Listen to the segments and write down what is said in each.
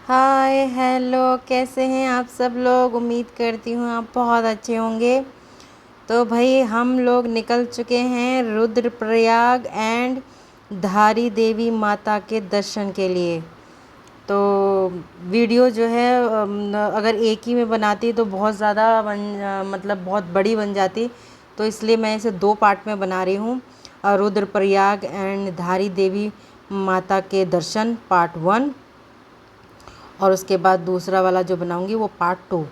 Hi hello, कैसे हैं आप सब लोग। उम्मीद करती हूँ आप बहुत अच्छे होंगे। तो भाई हम लोग निकल चुके हैं रुद्रप्रयाग एंड धारी देवी माता के दर्शन के लिए। तो वीडियो जो है अगर एक ही में बनाती तो बहुत ज़्यादा मतलब बहुत बड़ी बन जाती। तो इसलिए मैं इसे 2 पार्ट में बना रही हूँ। रुद्रप्रयाग एंड धारी देवी माता के दर्शन पार्ट 1, और उसके बाद दूसरा वाला जो बनाऊंगी वो पार्ट 2।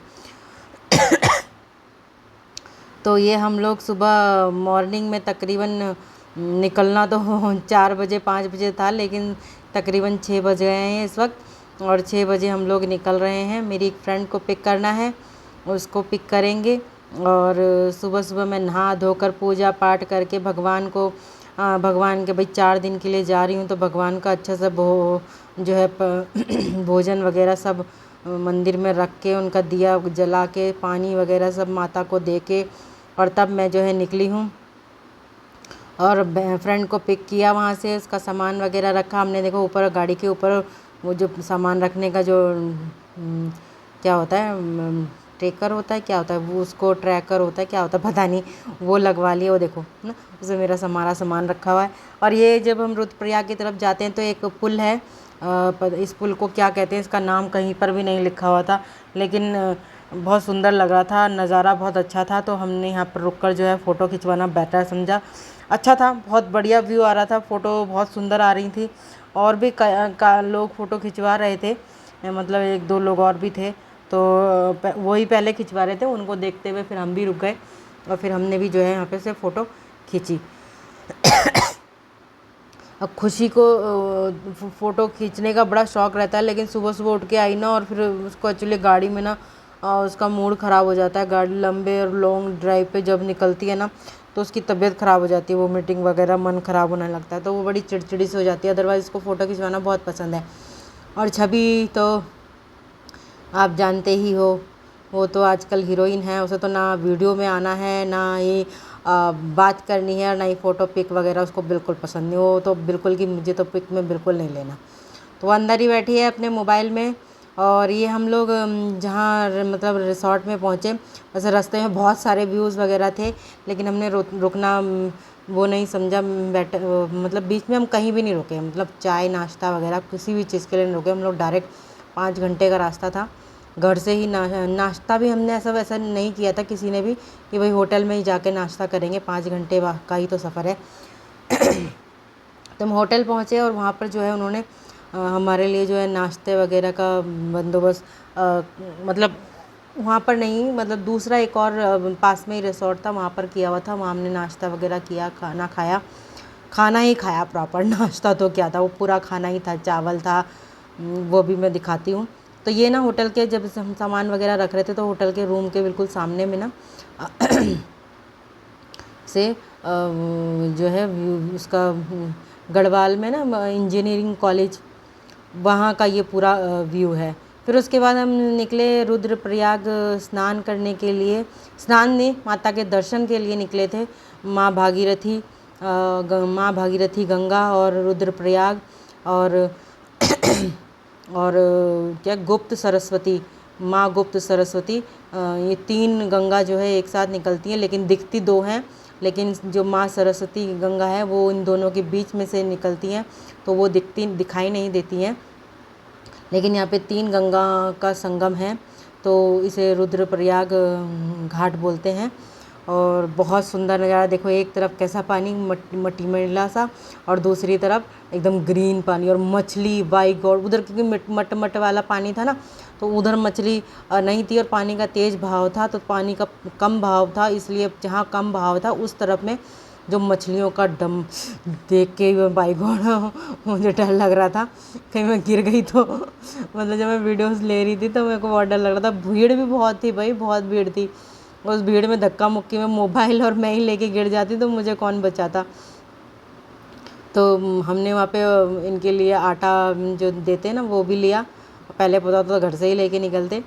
तो ये हम लोग सुबह मॉर्निंग में तकरीबन निकलना तो 4 बजे 5 बजे था, लेकिन तकरीबन 6 बज गए हैं इस वक्त, और 6 बजे हम लोग निकल रहे हैं। मेरी एक फ्रेंड को पिक करना है, उसको पिक करेंगे। और सुबह सुबह मैं नहा धोकर पूजा पाठ करके भगवान के भाई 4 दिन के लिए जा रही हूँ, तो भगवान का अच्छा सा जो है भोजन वगैरह सब मंदिर में रख के, उनका दिया जला के, पानी वगैरह सब माता को दे के, और तब मैं जो है निकली हूँ। और फ्रेंड को पिक किया, वहाँ से उसका सामान वगैरह रखा हमने। देखो ऊपर गाड़ी के ऊपर वो जो सामान रखने का जो क्या होता है, ट्रेकर होता है, क्या होता है वो, उसको ट्रैकर होता है, क्या होता है पता नहीं, वो लगवा लिया। वो देखो ना, उसमें मेरा हमारा सामान रखा हुआ है। और ये जब हम रुद्रप्रयाग की तरफ जाते हैं तो एक पुल है, इस पुल को क्या कहते हैं इसका नाम कहीं पर भी नहीं लिखा हुआ था, लेकिन बहुत सुंदर लग रहा था, नज़ारा बहुत अच्छा था। तो हमने यहाँ पर रुककर जो है फ़ोटो खिंचवाना बेटर समझा। अच्छा था, बहुत बढ़िया व्यू आ रहा था, फ़ोटो बहुत सुंदर आ रही थी। और भी लोग फ़ोटो खिंचवा रहे थे, मतलब 1-2 लोग और भी थे। तो वही पहले खिंचवा रहे थे, उनको देखते हुए फिर हम भी रुक गए, और फिर हमने भी जो है यहाँ पे से फ़ोटो खींची। अब खुशी को फ़ोटो खींचने का बड़ा शौक़ रहता है, लेकिन सुबह सुबह उठ के आई ना, और फिर उसको एक्चुअली गाड़ी में ना उसका मूड ख़राब हो जाता है। गाड़ी लंबे और लॉन्ग ड्राइव पे जब निकलती है ना, तो उसकी तबीयत ख़राब हो जाती है, वो मीटिंग वगैरह, मन ख़राब होने लगता है, तो वो बड़ी चिड़चिड़ी सी हो जाती है। अदरवाइज़ उसको फ़ोटो खिंचवाना बहुत पसंद है। और छवि तो आप जानते ही हो, वो तो आजकल हीरोइन है, उसे तो ना वीडियो में आना है, ना ही बात करनी है, और ना ही फ़ोटो पिक वगैरह उसको बिल्कुल पसंद नहीं। वो तो बिल्कुल कि मुझे तो पिक में बिल्कुल नहीं लेना। तो वो अंदर ही बैठी है अपने मोबाइल में। और ये हम लोग जहाँ मतलब रिसॉर्ट में पहुँचे, वैसे रास्ते में बहुत सारे व्यूज़ वगैरह थे, लेकिन हमने रुकना वो नहीं समझा। मतलब बीच में हम कहीं भी नहीं रुके, मतलब चाय नाश्ता वगैरह किसी भी चीज़ के लिए नहीं रुके। हम लोग डायरेक्ट 5 घंटे का रास्ता था, घर से ही नाश्ता भी हमने ऐसा वैसा नहीं किया था किसी ने भी, कि भाई होटल में ही जाके नाश्ता करेंगे, 5 घंटे का ही तो सफ़र है। तो हम होटल पहुँचे, और वहाँ पर जो है उन्होंने हमारे लिए जो है नाश्ते वगैरह का बंदोबस्त, मतलब वहाँ पर नहीं, मतलब दूसरा एक और पास में ही रिसोर्ट था, वहाँ पर किया हुआ था। वहाँ हमने नाश्ता वगैरह किया, खाना खाया, खाना ही खाया प्रॉपर, नाश्ता तो क्या था, वो पूरा खाना ही था, चावल था, वो भी मैं दिखाती हूँ। तो ये ना होटल के जब हम सामान वगैरह रख रहे थे, तो होटल के रूम के बिल्कुल सामने में ना से जो है उसका गढ़वाल में ना इंजीनियरिंग कॉलेज, वहाँ का ये पूरा व्यू है। फिर उसके बाद हम निकले रुद्रप्रयाग स्नान करने के लिए, स्नान नहीं, माता के दर्शन के लिए निकले थे। माँ भागीरथी गंगा और रुद्रप्रयाग, और और क्या गुप्त सरस्वती, माँ गुप्त सरस्वती, ये 3 गंगा जो है एक साथ निकलती हैं, लेकिन दिखती 2 हैं। लेकिन जो माँ सरस्वती गंगा है वो इन दोनों के बीच में से निकलती हैं, तो वो दिखाई नहीं देती हैं। लेकिन यहाँ पे 3 गंगा का संगम है, तो इसे रुद्रप्रयाग घाट बोलते हैं। और बहुत सुंदर नज़ारा, देखो एक तरफ कैसा पानी मटीला सा, और दूसरी तरफ एकदम ग्रीन पानी, और मछली, बाई गॉड, उधर क्योंकि मट वाला पानी था ना, तो उधर मछली नहीं थी, और पानी का तेज़ बहाव था, तो पानी का कम बहाव था, इसलिए जहाँ कम बहाव था उस तरफ में जो मछलियों का डम देख के बाई गॉड मुझे डर लग रहा था कहीं मैं गिर गई तो। मतलब जब मैं वीडियोस ले रही थी तो मेरे को बहुत डर लग रहा था। भीड़ भी बहुत थी भाई, बहुत भीड़ थी। उस भीड़ में धक्का मुक्की में मोबाइल और मैं ही लेके गिर जाती तो मुझे कौन बचाता। तो हमने वहाँ पे इनके लिए आटा जो देते हैं ना वो भी लिया, पहले पता तो घर से ही लेके निकलते।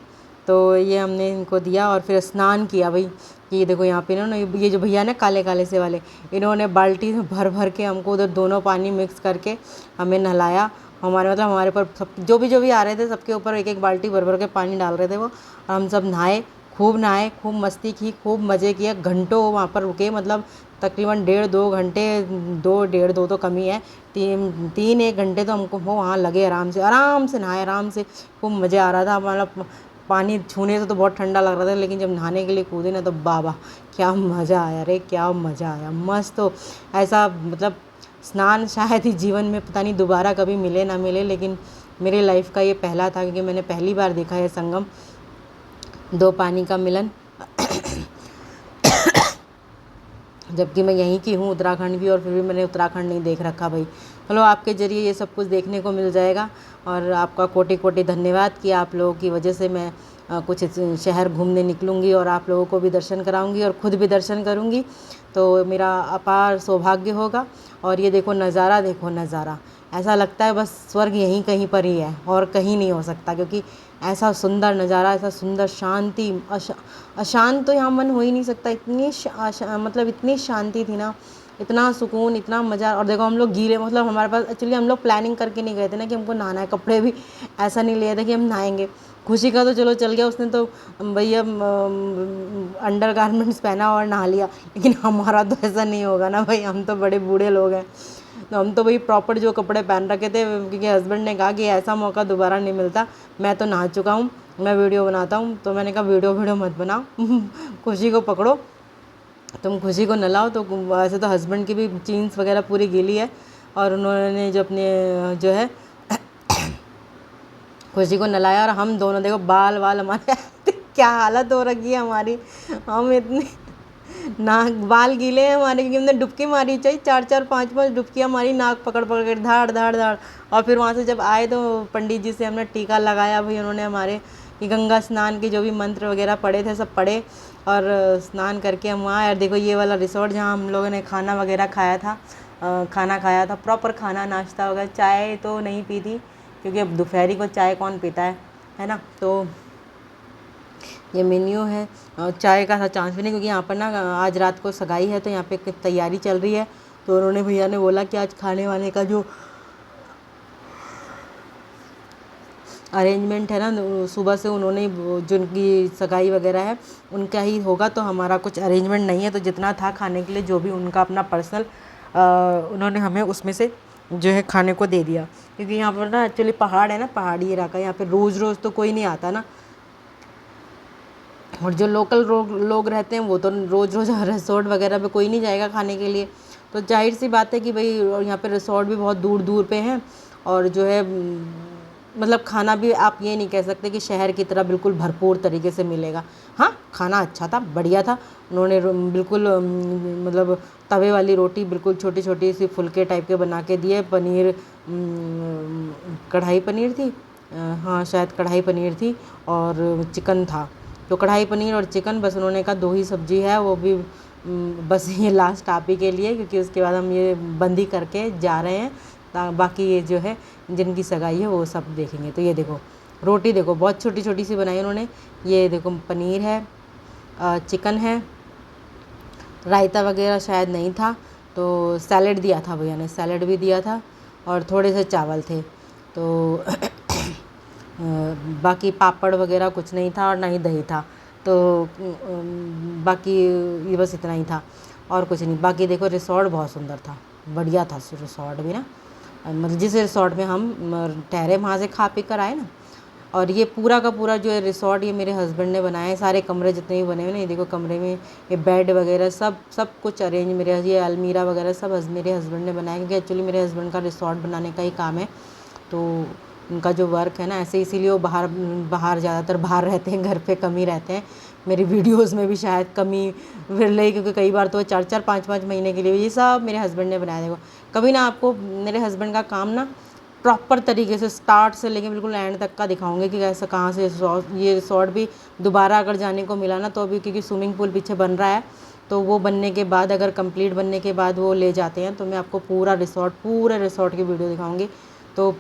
तो ये हमने इनको दिया और फिर स्नान किया भाई। ये देखो यहाँ पे इन्होंने, ये जो भैया ना काले काले से वाले, इन्होंने बाल्टी में भर भर के हमको उधर दोनों पानी मिक्स करके हमें नहलाया हमारे मतलब हमारे ऊपर सब जो भी आ रहे थे सबके ऊपर एक एक बाल्टी भर भर के पानी डाल रहे थे वो, और हम सब नहाए, खूब मस्ती की, खूब मज़े किए, घंटों वहाँ पर रुके, मतलब तकरीबन 1.5-2 घंटे, 2 1.5 2 तो कम ही है, 3 1 घंटे तो हमको वो वहाँ लगे, आराम से नहाए, आराम से, खूब मज़े आ रहा था। मतलब पानी छूने से तो बहुत ठंडा लग रहा था, लेकिन जब नहाने के लिए कूदे ना तो बाबा क्या मज़ा आया रे, क्या मज़ा आया, मस्त। तो ऐसा मतलब स्नान शायद ही जीवन में पता नहीं दोबारा कभी मिले ना मिले, लेकिन मेरे लाइफ का ये पहला था, क्योंकि मैंने पहली बार देखा है संगम, दो पानी का मिलन। जबकि मैं यहीं की हूँ, उत्तराखंड की, और फिर भी मैंने उत्तराखंड नहीं देख रखा भाई। चलो आपके ज़रिए ये सब कुछ देखने को मिल जाएगा, और आपका कोटि कोटि धन्यवाद कि आप लोगों की वजह से मैं कुछ शहर घूमने निकलूँगी और आप लोगों को भी दर्शन कराऊँगी और ख़ुद भी दर्शन करूँगी, तो मेरा अपार सौभाग्य होगा। और ये देखो नज़ारा, देखो नज़ारा, ऐसा लगता है बस स्वर्ग यहीं कहीं पर ही है और कहीं नहीं हो सकता, क्योंकि ऐसा सुंदर नज़ारा, ऐसा सुंदर शांति, अशांत तो यहाँ मन हो ही नहीं सकता, मतलब इतनी शांति थी ना, इतना सुकून, इतना मज़ा। और देखो हम लोग गीले, मतलब हमारे पास एक्चुअली हम लोग प्लानिंग करके नहीं गए थे ना कि हमको नहाना है, कपड़े भी ऐसा नहीं लिए थे कि हम नहाएंगे। खुशी का तो चलो चल गया, उसने तो भैया अंडर गारमेंट्स पहना और नहा लिया, लेकिन हमारा तो ऐसा नहीं होगा ना भाई, हम तो बड़े बूढ़े लोग हैं, तो हम तो भाई प्रॉपर जो कपड़े पहन रखे थे, क्योंकि हस्बैंड ने कहा कि ऐसा मौका दोबारा नहीं मिलता, मैं तो नहा चुका हूँ, मैं वीडियो बनाता हूँ, तो मैंने कहा वीडियो मत बनाओ, खुशी को पकड़ो, तुम खुशी को नहलाओ। तो वैसे तो हस्बैंड की भी जीन्स वगैरह पूरी गीली है, और उन्होंने जो अपने जो है खुशी को नहलाया, और हम दोनों देखो बाल हमारे क्या हालत हो रखी है हमारी, हम इतने नाक बाल गीले हैं हमारे, क्योंकि हमने डुबकी मारी, चाहिए 4 4 5 5 डुबकियाँ मारी, नाक पकड़ पकड़ कर धाड़ धाड़ धाड़। और फिर वहाँ से जब आए तो पंडित जी से हमने टीका लगाया भाई, उन्होंने हमारे ये गंगा स्नान के जो भी मंत्र वगैरह पढ़े थे सब पढ़े, और स्नान करके हम वहाँ। और देखो ये वाला रिसोर्ट जहाँ हम लोगों ने खाना वगैरह खाया था, खाना खाया था, प्रॉपर खाना नाश्ता वगैरह, चाय तो नहीं पी थी, क्योंकि अब दोपहरी को चाय कौन पीता है ना। तो ये मेन्यू है, चाय का चांस भी नहीं, क्योंकि यहाँ पर ना आज रात को सगाई है, तो यहाँ पे एक तैयारी चल रही है, तो उन्होंने भैया ने बोला कि आज खाने वाने का जो अरेंजमेंट है ना, सुबह से उन्होंने जिनकी सगाई वगैरह है उनका ही होगा, तो हमारा कुछ अरेंजमेंट नहीं है, तो जितना था खाने के लिए जो भी उनका अपना पर्सनल, उन्होंने हमें उसमें से जो है खाने को दे दिया, क्योंकि यहाँ पर ना एक्चुअली पहाड़ है ना, पहाड़ी इलाका, यहाँ पे रोज़ रोज़ तो कोई नहीं आता ना, और जो लोकल लोग रहते हैं वो तो रोज़ रोज़ रिसोर्ट वगैरह पे कोई नहीं जाएगा खाने के लिए, तो जाहिर सी बात है कि भाई यहाँ पे रिसोर्ट भी बहुत दूर दूर पे हैं, और जो है मतलब खाना भी आप ये नहीं कह सकते कि शहर की तरह बिल्कुल भरपूर तरीके से मिलेगा। हाँ खाना अच्छा था, बढ़िया था, उन्होंने बिल्कुल मतलब तवे वाली रोटी बिल्कुल छोटी छोटी सी फुलके टाइप के बना के दिए, पनीर कढ़ाई पनीर थी, हाँ शायद कढ़ाई पनीर थी, और चिकन था, तो कढ़ाई पनीर और चिकन, बस उन्होंने कहा 2 ही सब्जी है, वो भी बस ये लास्ट आप ही के लिए, क्योंकि उसके बाद हम ये बंदी करके जा रहे हैं, बाकी ये जो है जिनकी सगाई है वो सब देखेंगे। तो ये देखो रोटी देखो बहुत छोटी छोटी सी बनाई उन्होंने, ये देखो पनीर है, चिकन है, रायता वगैरह शायद नहीं था, तो सैलेड दिया था भैया ने, सैलेड भी दिया था, और थोड़े से चावल थे, तो बाकी पापड़ वगैरह कुछ नहीं था, और ना ही दही था, तो बाकी ये बस इतना ही था और कुछ नहीं। बाकी देखो रिसोर्ट बहुत सुंदर था, बढ़िया था रिसोर्ट भी ना, मतलब जिस रिसोर्ट में हम ठहरे वहाँ से खा पी कर आए ना। और ये पूरा का पूरा जो है रिसोर्ट ये मेरे हस्बैंड ने बनाया है, सारे कमरे जितने भी बने हुए ना, ये देखो कमरे में ये बेड वगैरह सब कुछ अरेंज मेरे, ये अलमीरा वगैरह सब मेरे हस्बैंड ने बनाया, क्योंकि एक्चुअली मेरे हस्बैंड का रिसोर्ट बनाने का ही काम है, तो उनका जो वर्क है ना ऐसे, इसीलिए वो बाहर ज़्यादातर बाहर रहते हैं, घर पे कम ही रहते हैं। मेरी वीडियोस में भी शायद कमी फिर रही, क्योंकि कई बार तो 4 4 5 5 महीने के लिए ये सब मेरे हस्बैंड ने बनाया। देखो कभी ना आपको मेरे हस्बैंड का काम ना प्रॉपर तरीके से स्टार्ट से लेके बिल्कुल एंड तक का दिखाऊंगे कि कैसे कहाँ से ये रिसोर्ट भी दोबारा अगर जाने को मिला ना, तो अभी क्योंकि स्विमिंग पूल पीछे बन रहा है, तो वो बनने के बाद अगर कंप्लीट बनने के बाद वो ले जाते हैं, तो मैं आपको पूरे रिसोर्ट की वीडियो दिखाऊंगी। तो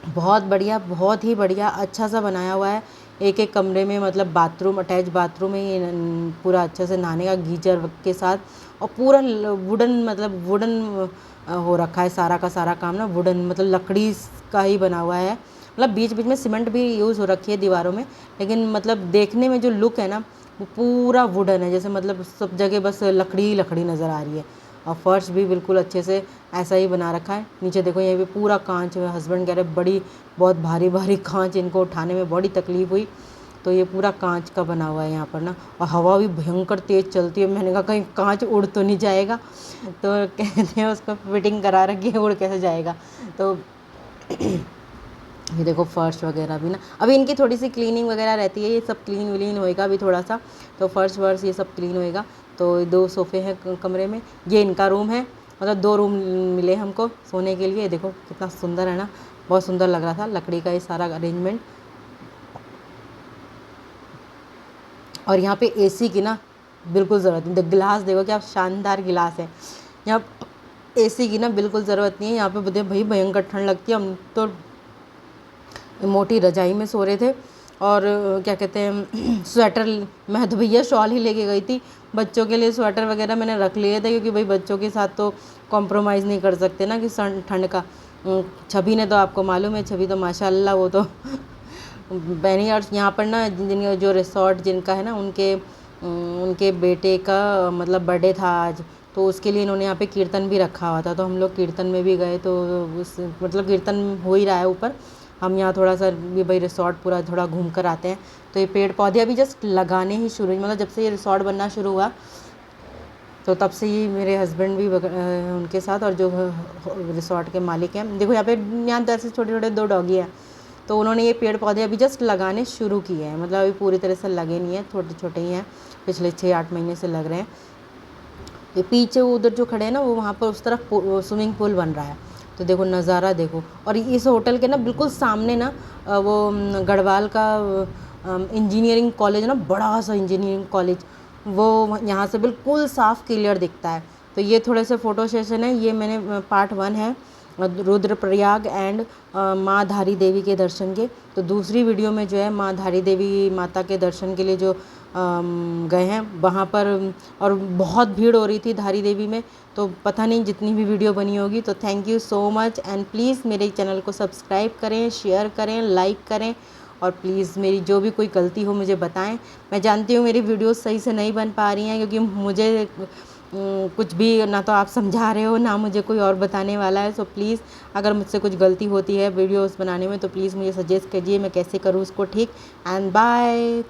बहुत बढ़िया, बहुत ही बढ़िया, अच्छा सा बनाया हुआ है, एक एक कमरे में मतलब बाथरूम, अटैच बाथरूम है ये, पूरा अच्छा से नहाने का गीजर के साथ, और पूरा वुडन मतलब वुडन हो रखा है सारा का सारा काम ना वुडन मतलब लकड़ी का ही बना हुआ है। मतलब बीच बीच में सीमेंट भी यूज़ हो रखी है दीवारों में, लेकिन मतलब देखने में जो लुक है ना वो पूरा वुडन है, जैसे मतलब सब जगह बस लकड़ी ही लकड़ी नज़र आ रही है। और फर्श भी बिल्कुल अच्छे से ऐसा ही बना रखा है। नीचे देखो ये भी पूरा कांच है। हस्बैंड कह रहे बड़ी बहुत भारी भारी कांच, इनको उठाने में बड़ी तकलीफ हुई, तो ये पूरा कांच का बना हुआ है यहाँ पर ना। और हवा भी भयंकर तेज़ चलती है। मैंने कहा कहीं कांच उड़ तो नहीं जाएगा, तो कहते हैं उसको फिटिंग करा रखी है, उड़ कैसे जाएगा। तो ये देखो फर्श वगैरह भी ना अभी इनकी थोड़ी सी क्लीनिंग वगैरह रहती है, ये सब क्लीन विलीन होएगा अभी थोड़ा सा, तो फर्श वर्श ये सब क्लीन होएगा। तो 2 सोफ़े हैं कमरे में, ये इनका रूम है। मतलब 2 रूम मिले हमको सोने के लिए। देखो कितना सुंदर है ना, बहुत सुंदर लग रहा था लकड़ी का ये सारा अरेंजमेंट। और यहाँ पे एसी की ना बिल्कुल ज़रूरत नहीं। गिलास देखो क्या शानदार गिलास है। यहाँ एसी की ना बिल्कुल ज़रूरत नहीं है। यहाँ पे बोलते भाई भयंकर ठंड लगती है। हम तो मोटी रजाई में सो रहे थे, और क्या कहते हैं स्वेटर, मैं तो भैया शॉल ही लेके गई थी। बच्चों के लिए स्वेटर वगैरह मैंने रख लिए थे, क्योंकि भाई बच्चों के साथ तो कॉम्प्रोमाइज़ नहीं कर सकते ना कि ठंड का। छवि ने तो आपको मालूम है, छवि तो माशाल्लाह वो तो बहनी। और यहाँ पर ना जिन जो रिसोर्ट जिनका है ना उनके बेटे का मतलब बर्थडे था आज, तो उसके लिए इन्होंने यहाँ पे कीर्तन भी रखा हुआ था, तो हम लोग कीर्तन में भी गए। तो उस मतलब कीर्तन हो ही रहा है ऊपर, हम यहाँ थोड़ा सा भी भाई रिसोर्ट पूरा थोड़ा घूम कर आते हैं। तो ये पेड़ पौधे अभी जस्ट लगाने ही शुरू, मतलब जब से ये रिसोर्ट बनना शुरू हुआ तो तब से ही मेरे हस्बैंड भी उनके साथ, और जो रिसोर्ट के मालिक हैं, देखो यहाँ पे यहाँ तो ऐसे छोटे छोटे 2 डॉगी हैं, तो उन्होंने ये पेड़ पौधे अभी जस्ट लगाने शुरू किए हैं। मतलब अभी पूरी तरह से लगे नहीं हैं, छोटे छोटे ही हैं, पिछले 6-8 महीने से लग रहे हैं। ये पीछे उधर जो खड़े हैं ना वो वहाँ पर उस तरफ स्विमिंग पूल बन रहा है, तो देखो नज़ारा देखो। और इस होटल के ना बिल्कुल सामने ना वो गढ़वाल का इंजीनियरिंग कॉलेज है ना, बड़ा सा इंजीनियरिंग कॉलेज, वो यहाँ से बिल्कुल साफ क्लियर दिखता है। तो ये थोड़े से फ़ोटो सेशन है, ये मैंने पार्ट 1 है रुद्रप्रयाग एंड माँ धारी देवी के दर्शन के। तो दूसरी वीडियो में जो है माँ धारी देवी माता के दर्शन के लिए जो गए हैं वहाँ पर, और बहुत भीड़ हो रही थी धारी देवी में, तो पता नहीं जितनी भी वीडियो बनी होगी। तो thank you so much, and please मेरे चैनल को सब्सक्राइब करें, शेयर करें, लाइक करें, और प्लीज़ मेरी जो भी कोई गलती हो मुझे बताएं। मैं जानती हूँ मेरी वीडियोस सही से नहीं बन पा रही हैं, क्योंकि मुझे कुछ भी ना तो आप समझा रहे हो ना मुझे कोई और बताने वाला है। सो प्लीज़ अगर मुझसे कुछ गलती होती है वीडियोस बनाने में तो प्लीज़ मुझे सजेस्ट कीजिए मैं कैसे करूँ उसको ठीक। And bye.